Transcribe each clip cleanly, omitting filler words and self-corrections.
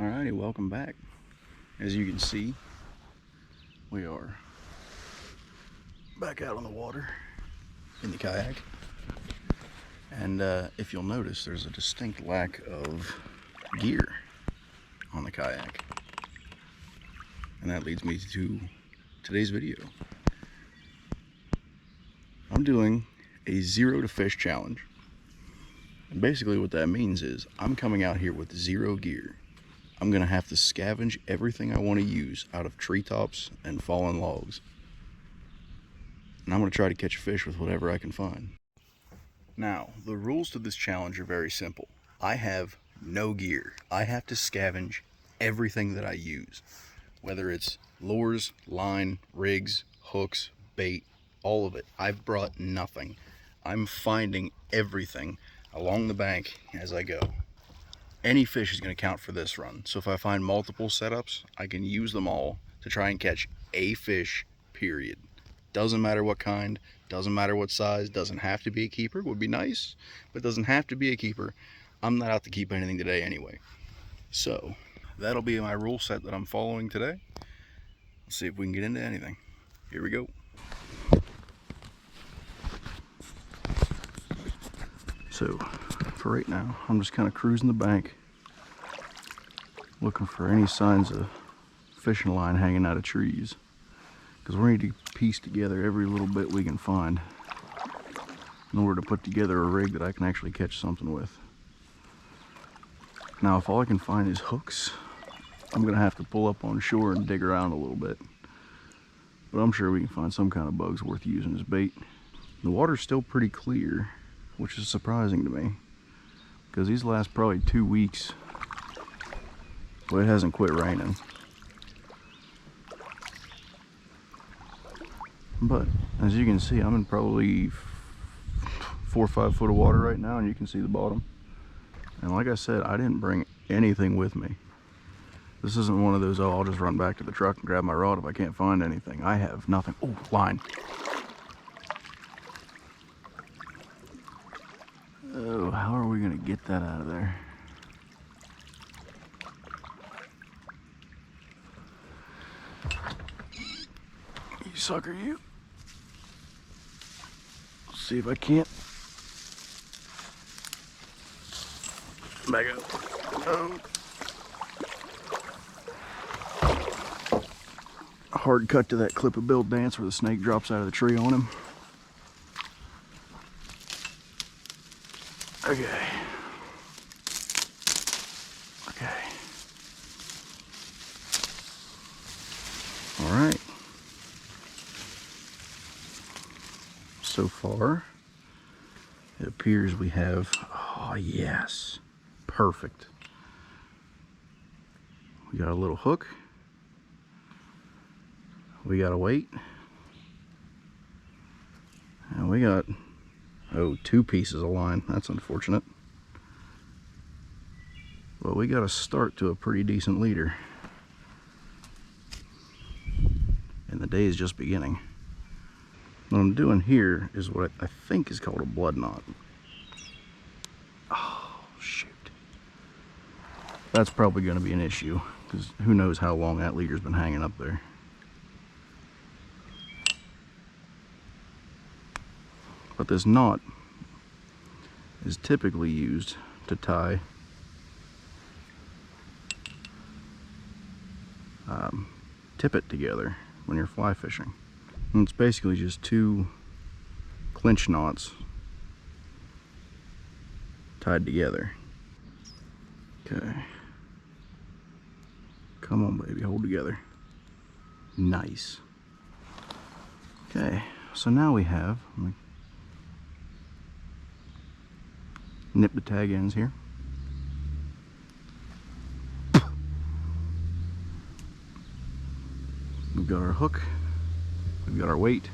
Alrighty, welcome back. As you can see, we are back out on the water in the kayak. And if you'll notice, there's a distinct lack of gear on the kayak. And that leads me to today's video. I'm doing a zero to fish challenge. And basically what that means is I'm coming out here with zero gear. I'm gonna have to scavenge everything I want to use out of treetops and fallen logs. And I'm gonna try to catch a fish with whatever I can find. Now, the rules to this challenge are very simple. I have no gear. I have to scavenge everything that I use. Whether it's lures, line, rigs, hooks, bait, all of it. I've brought nothing. I'm finding everything along the bank as I go. Any fish is going to count for this run. So if I find multiple setups, I can use them all to try and catch a fish, period. Doesn't matter what kind, doesn't matter what size, doesn't have to be a keeper. Would be nice, but doesn't have to be a keeper. I'm not out to keep anything today anyway. So that'll be my rule set that I'm following today. Let's see if we can get into anything. Here we go. So for right now, I'm just kind of cruising the bank, looking for any signs of fishing line hanging out of trees, because we need to piece together every little bit we can find in order to put together a rig that I can actually catch something with. Now, if all I can find is hooks, I'm gonna have to pull up on shore and dig around a little bit, but I'm sure we can find some kind of bugs worth using as bait. The water's still pretty clear, which is surprising to me, because these last probably 2 weeks, well, it hasn't quit raining. But as you can see, I'm in probably 4 or 5 foot of water right now, and you can see the bottom. And like I said, I didn't bring anything with me. This isn't one of those, oh, I'll just run back to the truck and grab my rod if I can't find anything. I have nothing. Oh, line. Oh, how are we gonna get that out of there? You sucker, you. Let's see if I can't. Back up. Oh. Hard cut to that clip of Bill Dance where the snake drops out of the tree on him. Okay. Okay. All right. So far, it appears we have, oh yes, perfect. We got a little hook. We got a weight. And we got, oh, 2 pieces of line. That's unfortunate. But we got a start to a pretty decent leader. And the day is just beginning. What I'm doing here is what I think is called a blood knot. Oh, shoot. That's probably going to be an issue, because who knows how long that leader's been hanging up there. But this knot is typically used to tie tippet together when you're fly fishing. And it's basically just 2 clinch knots tied together. Okay. Come on, baby, hold together. Nice. Okay, so now we have, let me nip the tag ends here. We've got our hook, we've got our weight,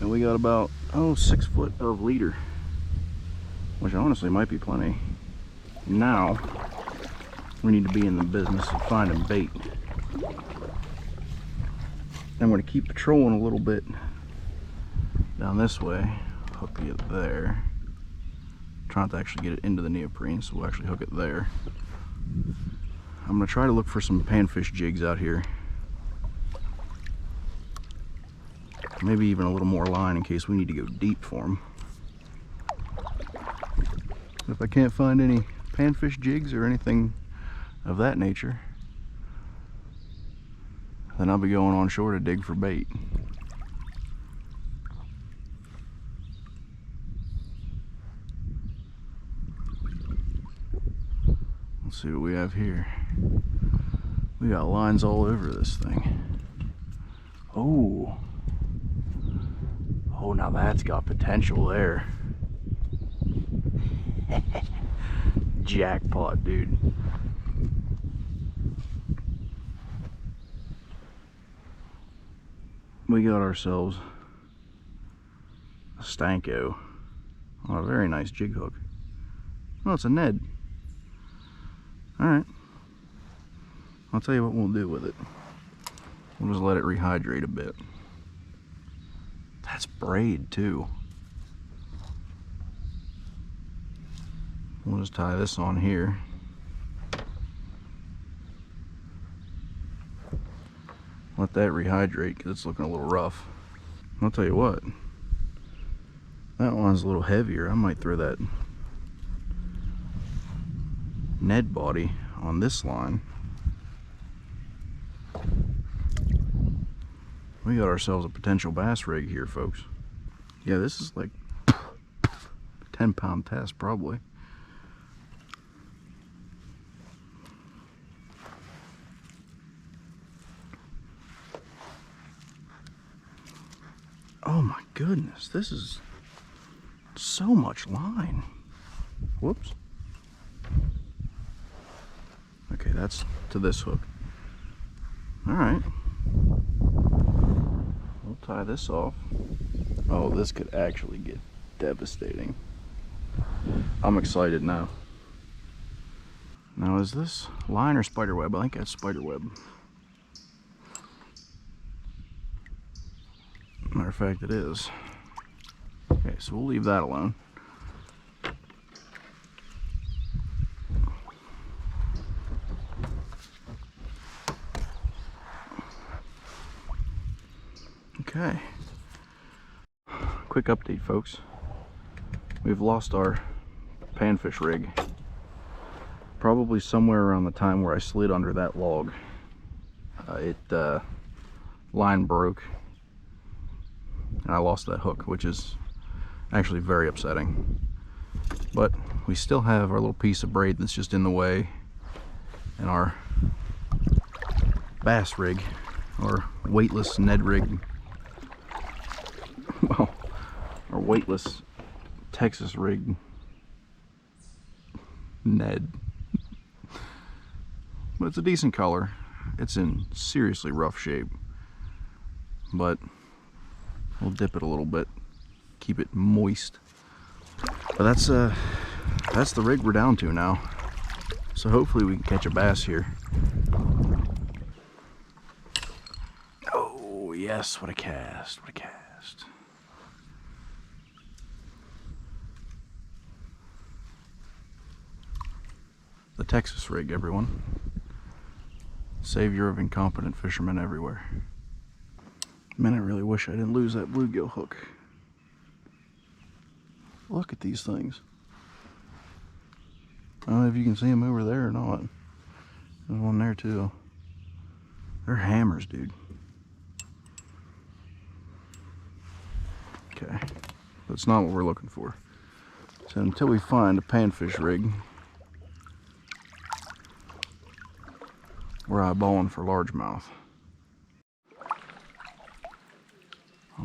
and we got about, oh, 6 foot of leader, which honestly might be plenty. Now, we need to be in the business of finding bait. I'm going to keep patrolling a little bit down this way, hook it there. Trying to actually get it into the neoprene, so we'll actually hook it there. I'm gonna try to look for some panfish jigs out here. Maybe even a little more line in case we need to go deep for them. If I can't find any panfish jigs or anything of that nature, then I'll be going on shore to dig for bait. Let's see what we have here. We got lines all over this thing. Oh, now that's got potential there. Jackpot, dude. We got ourselves a Stanko on a very nice jig hook. Oh, it's a Ned. Alright. I'll tell you what we'll do with it. We'll just let it rehydrate a bit. That's braid too. We'll just tie this on here. Let that rehydrate because it's looking a little rough. I'll tell you what, that one's a little heavier. I might throw that Ned body on this line. We got ourselves a potential bass rig here, folks. Yeah, this is like 10-pound test probably. Oh my goodness, this is so much line. Whoops. Okay, that's to this hook. All right. We'll tie this off. Oh, this could actually get devastating. I'm excited now. Now, is this line or spider web? I think that's spider web. Matter of fact, it is. Okay, so we'll leave that alone. Okay. Quick update, folks. We've lost our panfish rig. Probably somewhere around the time where I slid under that log. Line broke. And I lost that hook, which is actually very upsetting. But we still have our little piece of braid that's just in the way, and our bass rig, or weightless Ned rig. Well, our weightless Texas rig Ned. But it's a decent color. It's in seriously rough shape, but we'll dip it a little bit, keep it moist. But that's the rig we're down to now. So hopefully we can catch a bass here. Oh yes, what a cast, what a cast. The Texas rig, everyone. Savior of incompetent fishermen everywhere. Man, I really wish I didn't lose that bluegill hook. Look at these things. I don't know if you can see them over there or not. There's one there too. They're hammers, dude. Okay, that's not what we're looking for. So until we find a panfish rig, we're eyeballing for largemouth.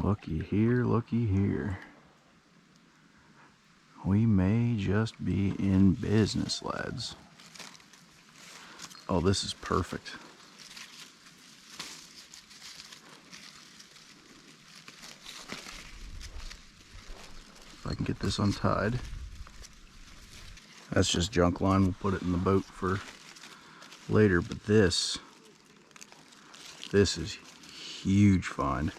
Looky here, looky here. We may just be in business, lads. Oh, this is perfect. If I can get this untied. That's just junk line. We'll put it in the boat for later, but this is huge find.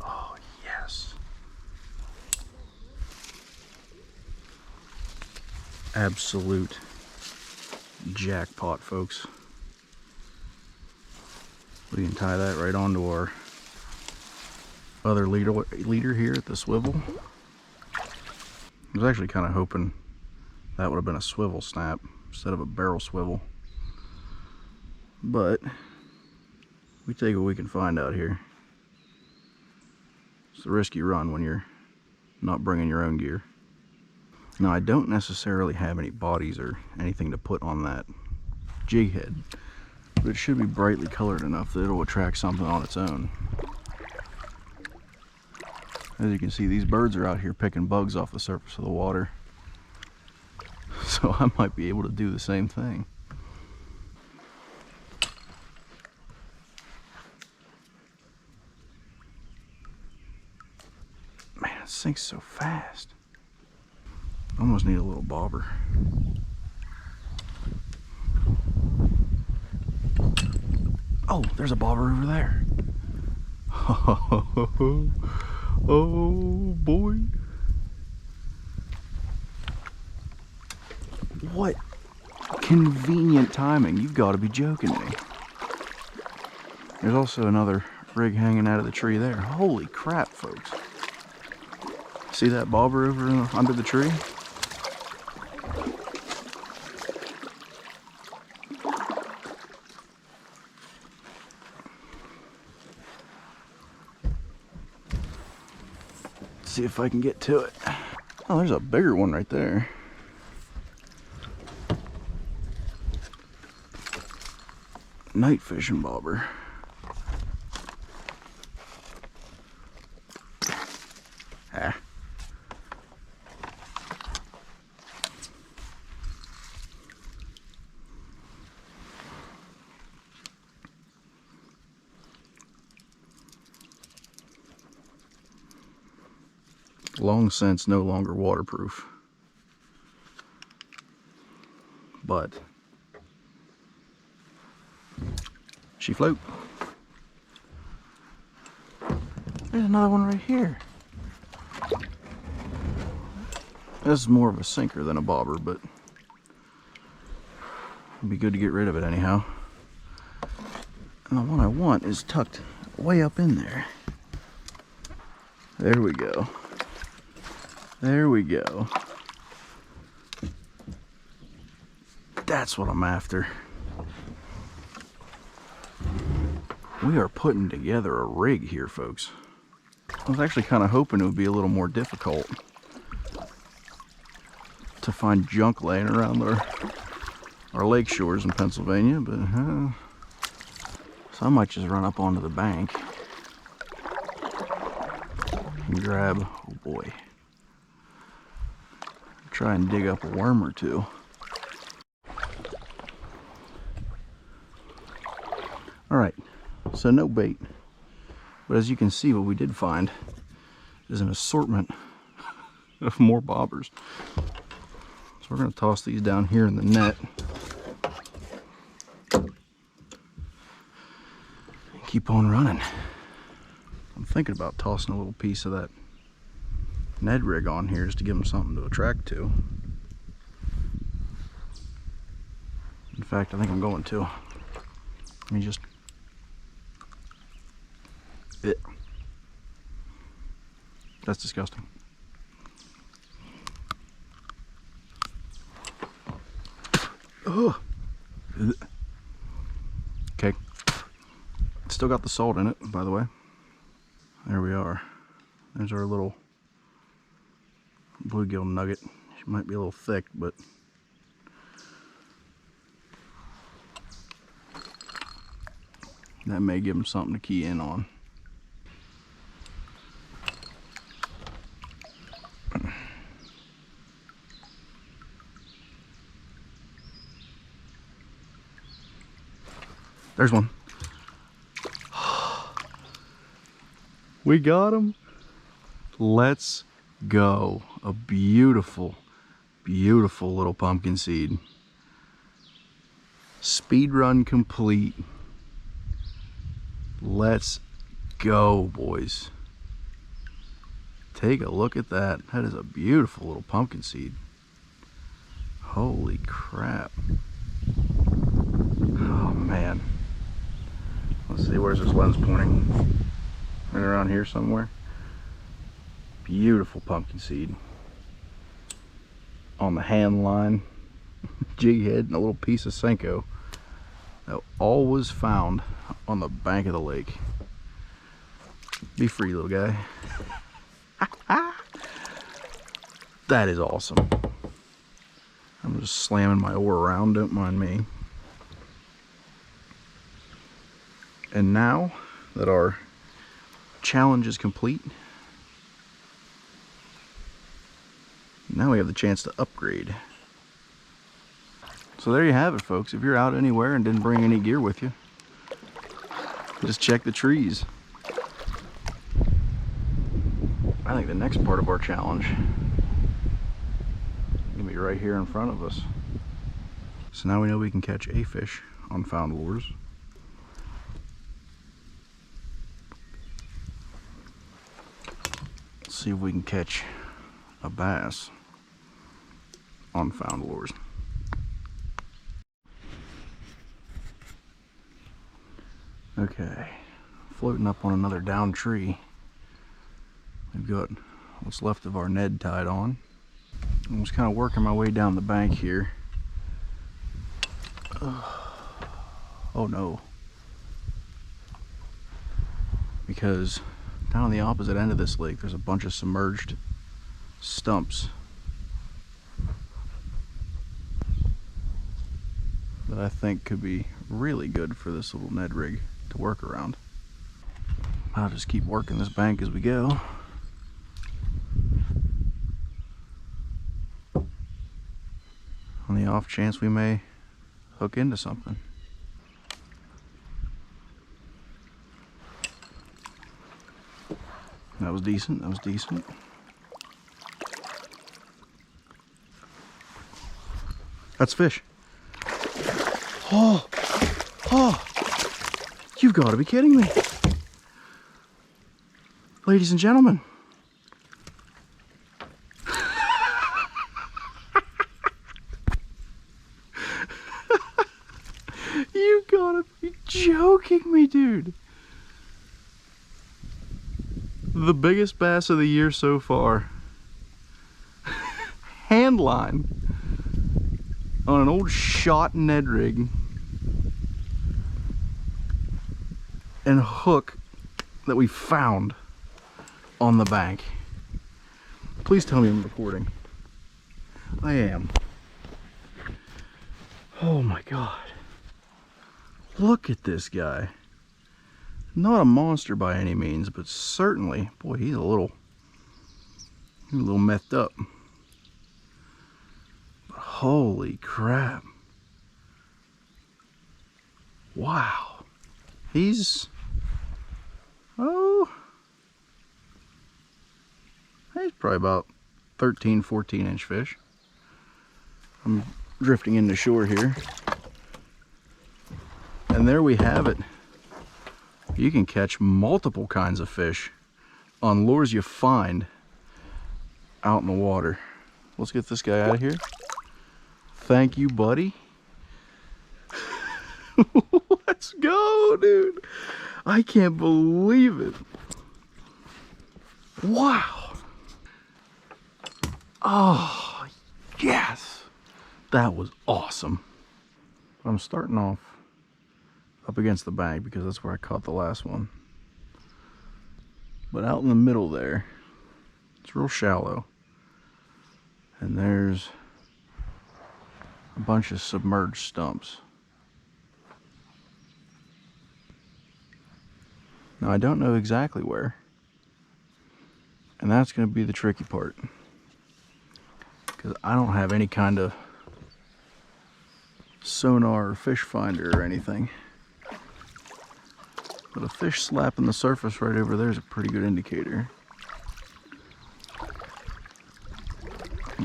Oh yes. Absolute jackpot, folks. We can tie that right onto our other leader here at the swivel. I was actually kind of hoping that would have been a swivel snap instead of a barrel swivel, but we take what we can find out here. It's a risky run when you're not bringing your own gear. Now, I don't necessarily have any bodies or anything to put on that jig head, but it should be brightly colored enough that it'll attract something on its own. As you can see, these birds are out here picking bugs off the surface of the water, so I might be able to do the same thing. Man, it sinks so fast. Almost need a little bobber. Oh, there's a bobber over there. Oh boy. What convenient timing. You've got to be joking me. There's also another rig hanging out of the tree there. Holy crap, folks. See that bobber over under the tree? See if I can get to it. Oh, there's a bigger one right there. Night fishing bobber. Ah. Long since no longer waterproof, but she float. There's another one right here. This is more of a sinker than a bobber, but it'd be good to get rid of it anyhow. And the one I want is tucked way up in there. There we go. There we go. That's what I'm after. We are putting together a rig here, folks. I was actually kind of hoping it would be a little more difficult to find junk laying around our lake shores in Pennsylvania, but so I might just run up onto the bank and grab, oh boy, try and dig up a worm or two. All right, so no bait, but as you can see, what we did find is an assortment of more bobbers. So we're going to toss these down here in the net and keep on running. I'm thinking about tossing a little piece of that Ned rig on here just to give them something to attract to. In fact, I think I'm going to. Let me just... That's disgusting. Ugh. Okay. Still got the salt in it, by the way. There we are. There's our little bluegill nugget. She might be a little thick, but that may give them something to key in on. There's one. We got him. Let's go. A beautiful, beautiful little pumpkin seed. Speed run complete. Let's go, boys. Take a look at that. That is a beautiful little pumpkin seed. Holy crap. Oh man. Let's see, where's this lens pointing? Right around here somewhere. Beautiful pumpkin seed. On the hand line, jig head, and a little piece of Senko. That all was found on the bank of the lake. Be free, little guy. That is awesome. I'm just slamming my oar around, don't mind me. And now that our challenge is complete, now we have the chance to upgrade. So there you have it, folks. If you're out anywhere and didn't bring any gear with you, just check the trees. I think the next part of our challenge is gonna be right here in front of us. So now we know we can catch a fish on Found Lures. Let's see if we can catch a bass on Found Lures. Okay, floating up on another down tree. We've got what's left of our Ned tied on. I'm just kind of working my way down the bank here. Oh no. Because down on the opposite end of this lake, there's a bunch of submerged stumps that I think could be really good for this little Ned rig to work around. I'll just keep working this bank as we go. On the off chance we may hook into something. That was decent, that was decent. That's fish. Oh, oh, you've got to be kidding me. Ladies and gentlemen. You gotta be joking me, dude. The biggest bass of the year so far. Hand line on an old shot Ned rig and hook that we found on the bank. Please tell me I'm recording. I am. Oh my God. Look at this guy. Not a monster by any means, but certainly, boy, he's a little methed up. But holy crap. Wow. He's probably about 13, 14 inch fish. I'm drifting into shore here. And there we have it. You can catch multiple kinds of fish on lures you find out in the water. Let's get this guy out of here. Thank you, buddy. Let's go, dude. I can't believe it. Wow. Oh, yes. That was awesome. I'm starting off up against the bank because that's where I caught the last one. But out in the middle there, it's real shallow. And there's a bunch of submerged stumps. Now I don't know exactly where. And that's going to be the tricky part. Because I don't have any kind of sonar or fish finder or anything. But a fish slapping the surface right over there is a pretty good indicator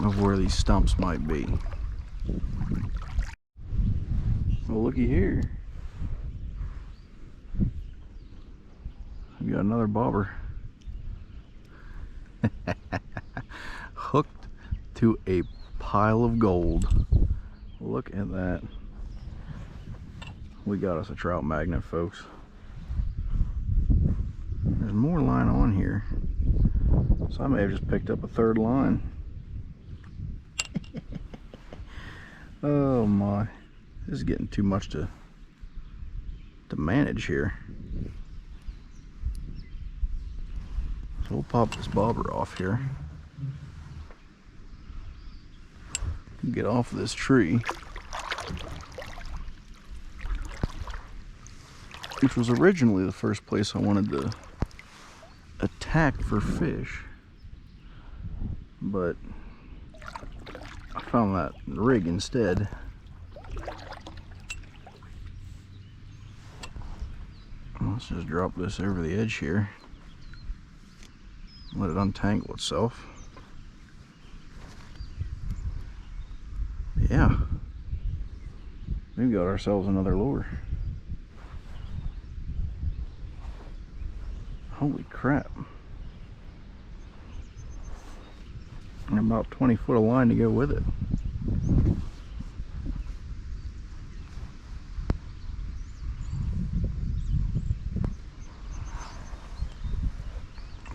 of where these stumps might be. Well, looky here. We got another bobber. Hooked to a pile of gold. Look at that. We got us a trout magnet, folks. There's more line on here, so I may have just picked up a third line. Oh my, this is getting too much to manage here. So we'll pop this bobber off here. Get off of this tree, which was originally the first place I wanted to attack for fish, but I found that rig instead. Let's just drop this over the edge here, let it untangle itself. Yeah, we've got ourselves another lure. Holy crap. And about 20 foot of line to go with it.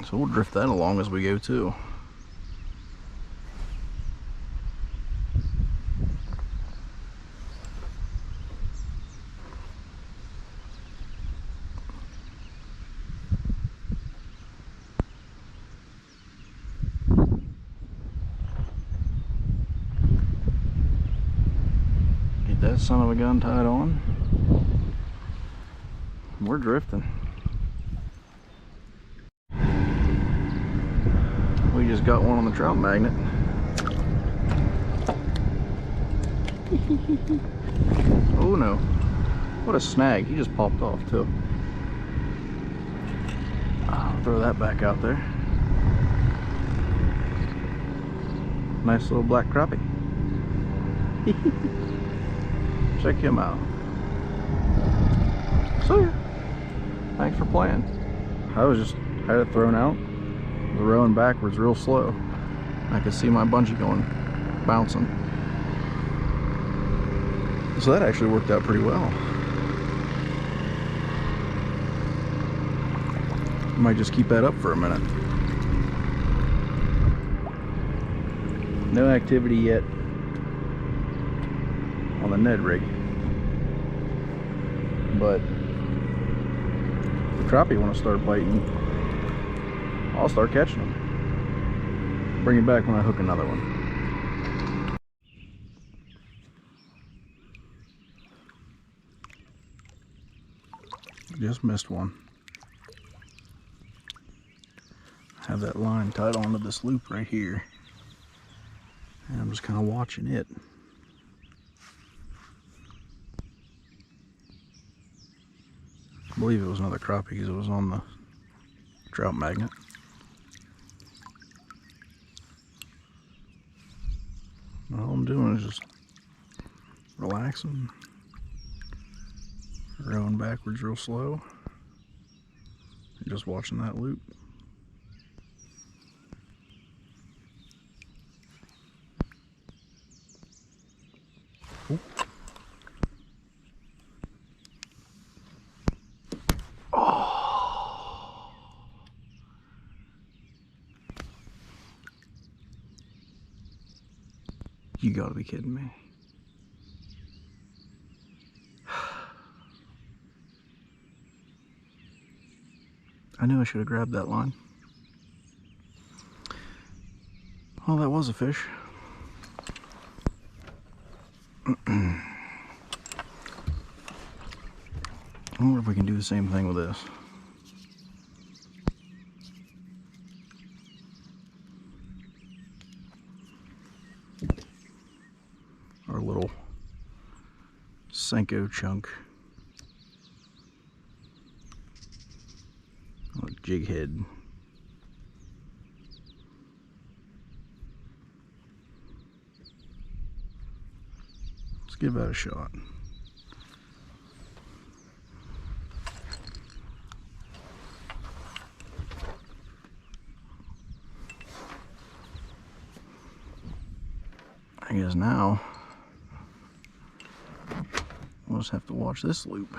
So we'll drift that along as we go too. Get that son of a gun tied on. We're drifting. We just got one on the trout magnet. Oh no. What a snag. He just popped off too. I'll throw that back out there. Nice little black crappie. Check him out. See ya. Thanks for playing. I was just had it thrown out. The rowing backwards real slow. I could see my bungee going, bouncing. So that actually worked out pretty well. Might just keep that up for a minute. No activity yet on the Ned rig, but if the crappie want to start biting, I'll start catching them. Bring it back when I hook another one. Just missed one. Have that line tied onto this loop right here, and I'm just kind of watching it. I believe it was another crappie because it was on the trout magnet. All I'm doing is just relaxing, rowing backwards real slow, and just watching that loop. Ooh. Oh. You gotta be kidding me. I knew I should have grabbed that line. Well, that was a fish. I wonder if we can do the same thing with this. Our little Senko chunk. Jig head. Let's give that a shot. I guess now we'll just have to watch this loop.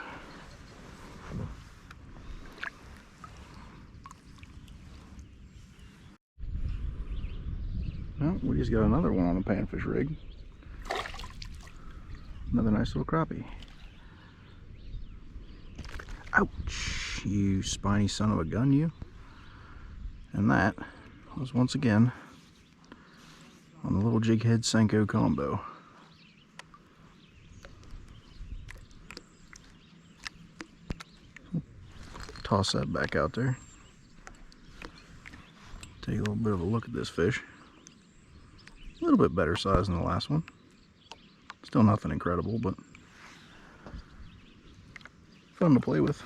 Well, we just got another one on the panfish rig. Another nice little crappie. Ouch, you spiny son of a gun, you. And that was once again on the little jig head Senko combo. Toss that back out there. Take a little bit of a look at this fish. A little bit better size than the last one. Still nothing incredible, but fun to play with.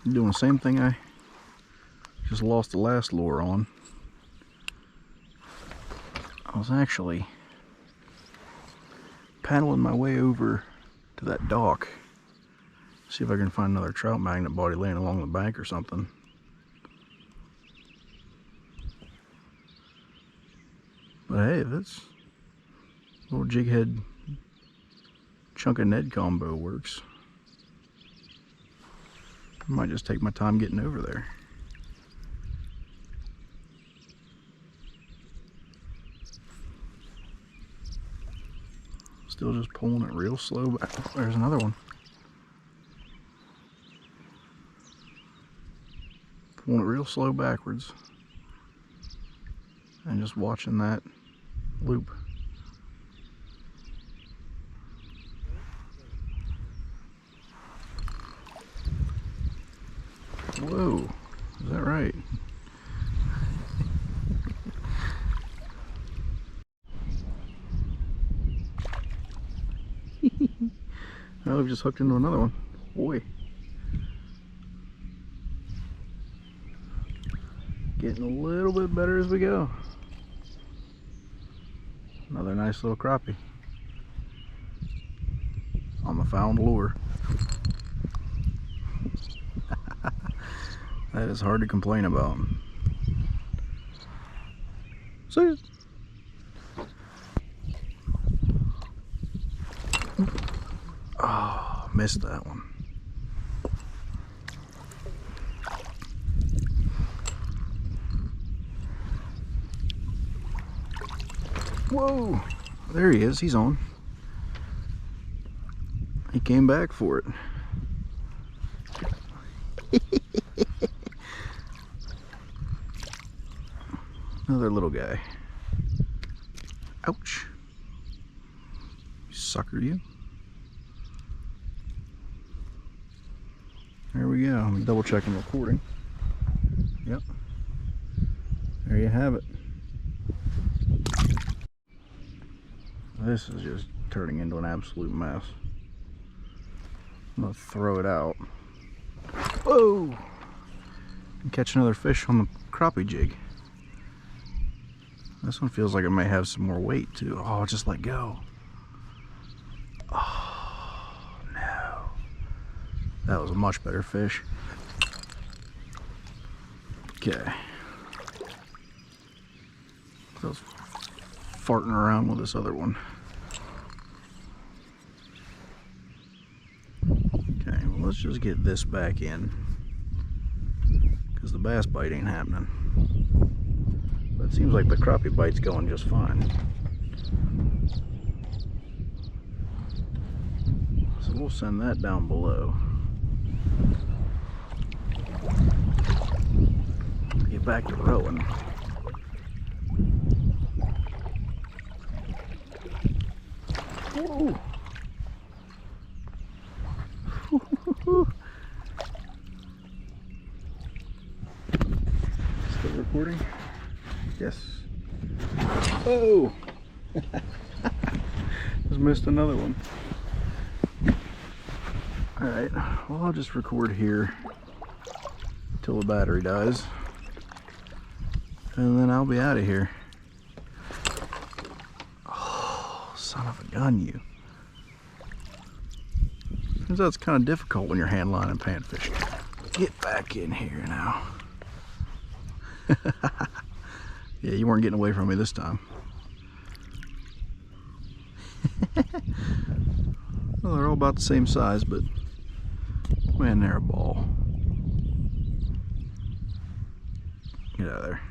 I'm doing the same thing I just lost the last lure on. I was actually paddling my way over to that dock. See if I can find another trout magnet body laying along the bank or something. But hey, if this little jig head chunk of Ned combo works, I might just take my time getting over there. Still just pulling it real slow back. Oh, there's another one. Pulling it real slow backwards. And just watching that loop. Whoa, is that right? Well, we've just hooked into another one. Boy. Getting a little bit better as we go. Another nice little crappie on the found lure. That is hard to complain about. See ya. Oh, missed that one. Whoa, there he is, he's on. He came back for it. Another little guy. Ouch. You sucker, you. There we go. I'm double checking recording. Yep. There you have it. This is just turning into an absolute mess. I'm gonna throw it out. Whoa! And catch another fish on the crappie jig. This one feels like it may have some more weight too. Oh, just let go. Oh, no. That was a much better fish. Okay. I was farting around with this other one. Okay, well, let's just get this back in, because the bass bite ain't happening. But it seems like the crappie bite's going just fine. So we'll send that down below. Get back to rowing. Whoa. Still recording? Yes. Oh! Just missed another one. Alright, well, I'll just record here till the battery dies, and then I'll be out of here. Oh, son of a gun, you. Turns out it's kind of difficult when you're hand lining panfish. Get back in here now. Yeah, you weren't getting away from me this time. Well, they're all about the same size, but man, they're a ball. Get out of there.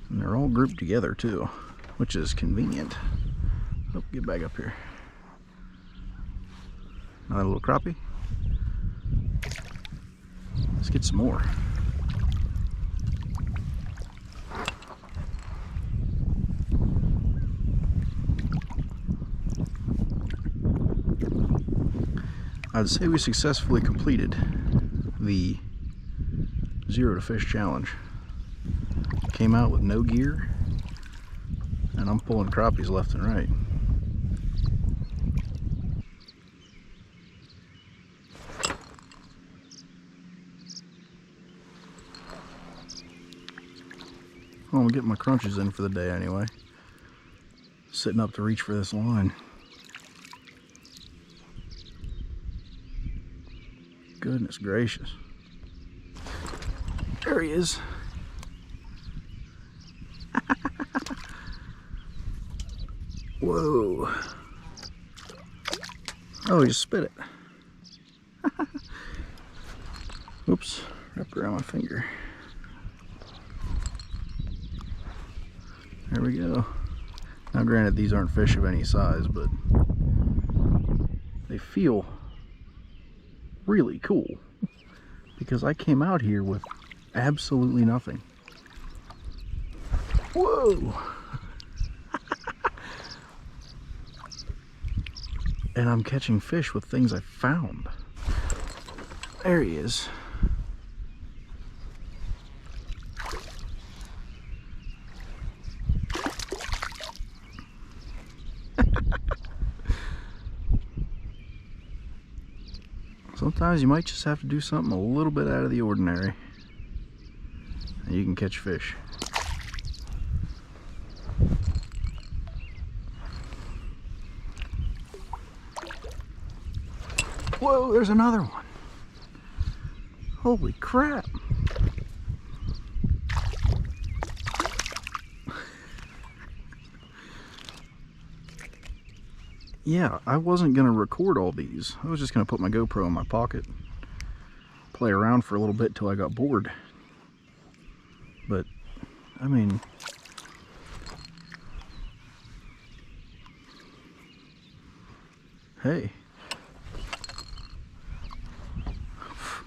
And they're all grouped together too, which is convenient. Oh, get back up here. Another little crappie. Let's get some more. I'd say we successfully completed the Zero to Fish challenge. Came out with no gear, and I'm pulling crappies left and right. Well, I'm getting my crunches in for the day anyway. Sitting up to reach for this line. Goodness gracious. There he is. Whoa. Oh, he just spit it. Oops, wrapped around my finger. There we go. Now granted, these aren't fish of any size, but they feel really cool because I came out here with absolutely nothing. Whoa! And I'm catching fish with things I found. There he is. Sometimes you might just have to do something a little bit out of the ordinary, and you can catch fish. Whoa, there's another one. Holy crap. Yeah, I wasn't going to record all these. I was just going to put my GoPro in my pocket, play around for a little bit till I got bored. But, I mean, hey, if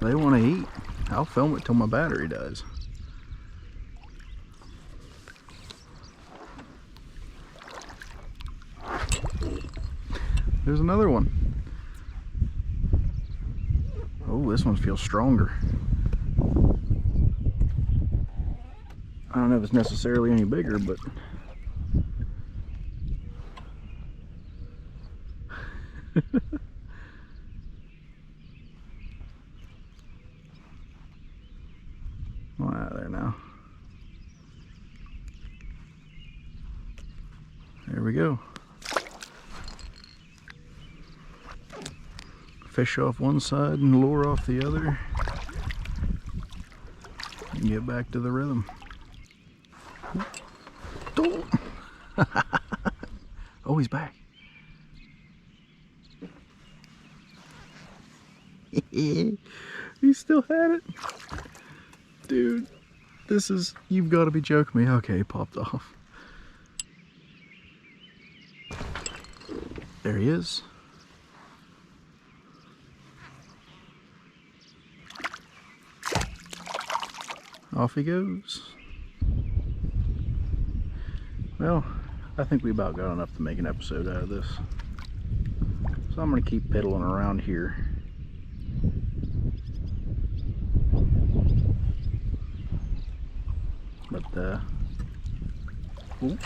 they want to eat, I'll film it till my battery dies. There's another one. Oh, this one feels stronger. I don't know if it's necessarily any bigger, but well, out of there now. There we go. Fish off one side and lure off the other, and get back to the rhythm. Oh, he's back. He still had it. Dude, this is, you've got to be joking me. Okay, he popped off. There he is. Off he goes. Well, I think we about got enough to make an episode out of this. So I'm going to keep pedaling around here. But, ooh.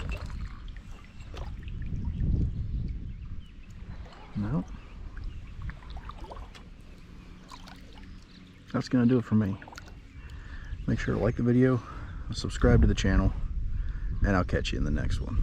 No. That's going to do it for me. Make sure to like the video, subscribe to the channel, and I'll catch you in the next one.